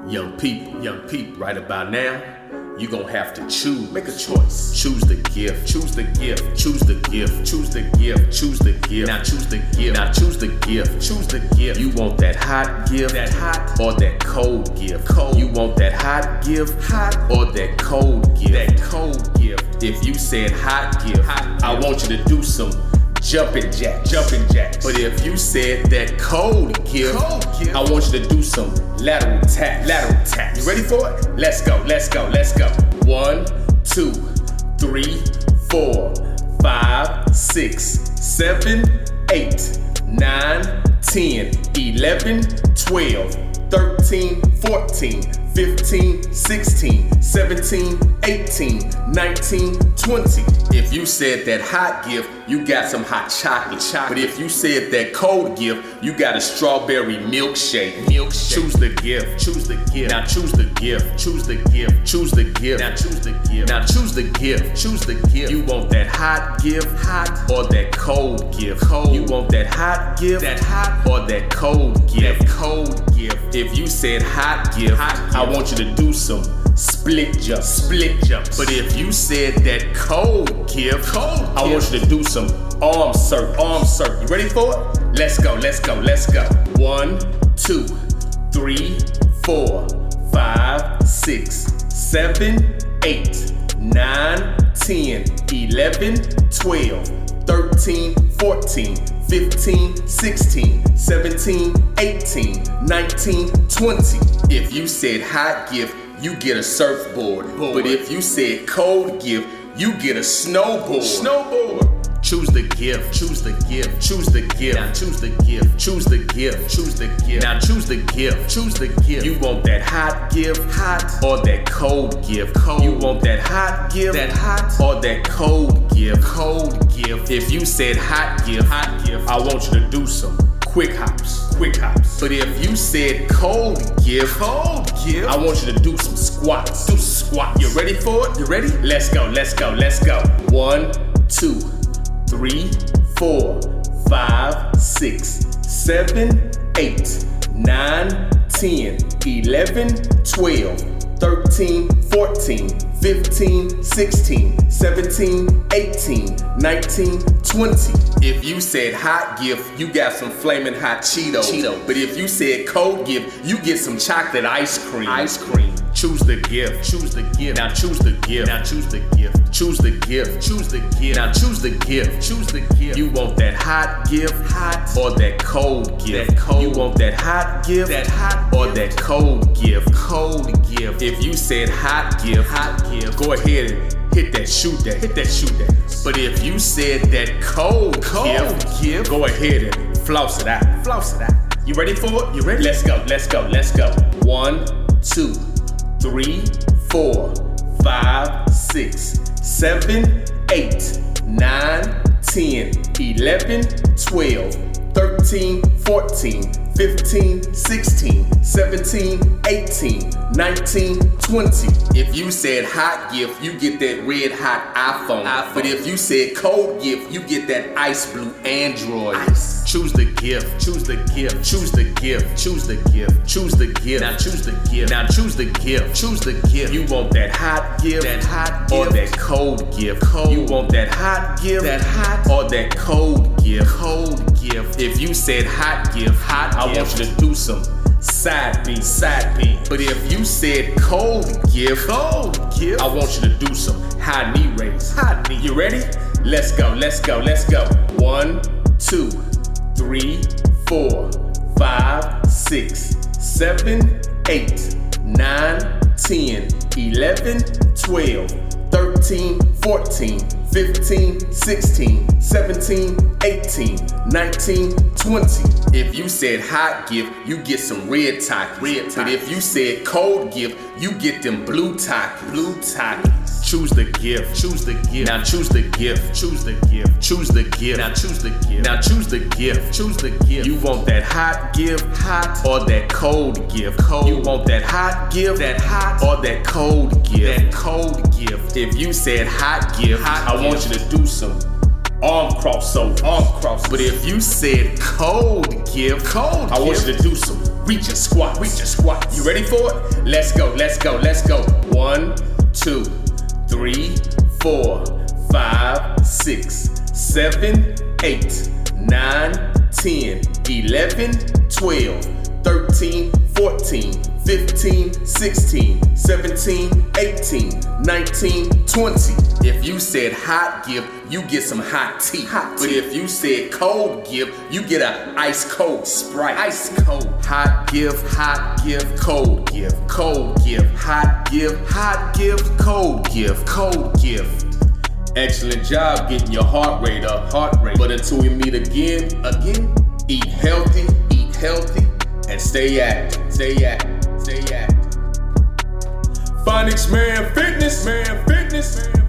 Young people, right about now, you gon' have to choose. Make a choice. Choose the gift. Choose the gift. Choose the gift. Choose the gift. Choose the gift. Now choose the gift. Now choose the gift. Choose the gift. You want that hot gift, that hot, or that cold gift? Cold. You want that hot gift, hot, or that cold gift? That cold gift. If you said hot gift, I want you to do some jumping jacks. But if you said that cold gift, I want you to do some lateral taps. You ready for it? Let's go. 1, 2, 3, 4, 5, 6, 7, 8, 9, 10, 11, 12, 13, 14, 15, 16, 17, 18, 19, 20. If you said that hot gift, you got some hot chocolate. But if you said that cold gift, you got a strawberry milkshake. Choose the gift. Choose the gift. Now choose the gift. Choose the gift. Choose the gift. Now choose the gift. Now choose the gift. Choose the gift. You want that hot gift, hot, or that cold gift? Cold. You want that hot gift, that hot, or that cold gift? That cold gift. If you said hot gift, I want you to do some split jumps. But if you said that cold gift, I want you to do some arm circle. You ready for it? Let's go. 1, 2, 3, 4, 5, 6, 7, 8, 9, 10, 11, 12, 13, 14, 15, 16, 17, 18, 19, 20. If you said hot gift, you get a surfboard. But if you said cold gift, you get a snowboard. Choose the gift. Choose the gift. Choose the gift. Now choose the gift. Choose the gift. Choose the gift. Now choose the gift. Choose the gift. You want that hot gift, hot, or that cold gift? Cold. You want that hot gift, that hot, or that cold gift? Cold gift. If you said hot gift, I want you to do some quick hops. But if you said cold gift, I want you to do some squats. You ready for it? You ready? Let's go. 1, 2, 3, 4, 5, 6, 7, 8, 9, 10, 11, 12, 13, 14, 15, 16, 17, 18, 19, 20. If you said hot gift, you got some flaming hot Cheetos. But if you said cold gift, you get some chocolate ice cream. Choose the gift. Choose the gift. Now choose the gift. Now choose the gift. Choose the gift. Choose the gift. Now choose the gift. Choose the gift. You want that hot gift, hot, or that cold gift? You want that hot gift, that hot, or that cold gift? Cold gift. If you said hot gift, go ahead and hit that shoot that. But if you said that cold gift, go ahead and floss it out. You ready for it? You ready? Let's go. 1, 2, 3, 4, 5, 6, 7, 8, 9, 10, 11, 12, 13, 14, 15, 16, 17, 18, 19, 20. If you said hot gift, you get that red hot iPhone. But if you said cold gift, you get that ice blue Android. Choose the gift. Choose the gift. Choose the gift. Choose the gift. Choose the gift. Now choose the gift. Now choose the gift. Choose the gift. You want that hot gift, that hot, or that cold gift? You want that hot gift, that hot, or that cold gift? If you said hot gift, I want you to do some side B. But if you said cold gift, I want you to do some high knee raise. You ready? Let's go. 1, 2, 3, 4, 5, 6, 7, 8, 9, 10, 11, 12, 13, 14, 15, 16, 17, 18, 19, 20. If you said hot gift, you get some red Takis. But if you said cold gift, you get them blue Takis. Choose the gift. Choose the gift. Now choose the gift. Choose the gift. Choose the gift. Now choose the gift. Now choose the gift. Choose the gift. You want that hot gift, hot, or that cold gift? You want that hot gift, that hot, or that cold gift? That cold gift. If you said hot gift, I want you to do some arm cross. But if you said cold gift, I want you to do some reach your squat, reach your squat. You ready for it? Let's go, let's go, let's go. 1, 2, 3, 4, 5, 6, 7, 8, 9, 10, 11, 12, 13, 14, 15, 16, 17, 18, 19, 20. If you said hot gift, you get some hot tea. But if you said cold gift, you get a ice cold Sprite. Ice cold. Hot gift, cold gift, cold gift, hot gift, cold gift. Excellent job getting your heart rate up, But until we meet again, eat healthy, and stay active. PhonicsMan Fitness.